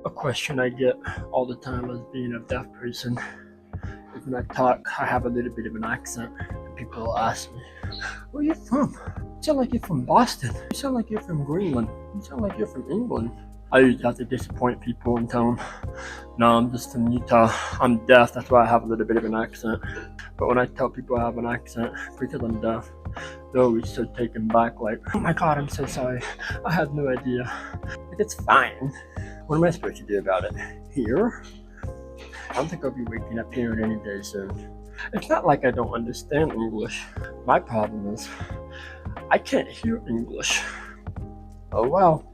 A question I get all the time as being a deaf person is when I talk, I have a little bit of an accent. People will ask me, "Where are you from? You sound like you're from Boston. You sound like you're from Greenland. You sound like you're from England." I usually have to disappoint people and tell them, "No, I'm just from Utah. I'm deaf. That's why I have a little bit of an accent." But when I tell people I have an accent because I'm deaf, they're always so taken back, like, "Oh my God, I'm so sorry. I had no idea." Like, it's fine. What am I supposed to do about it? Here? I don't think I'll be waking up here any day soon. It's not like I don't understand English. My problem is I can't hear English. Oh well.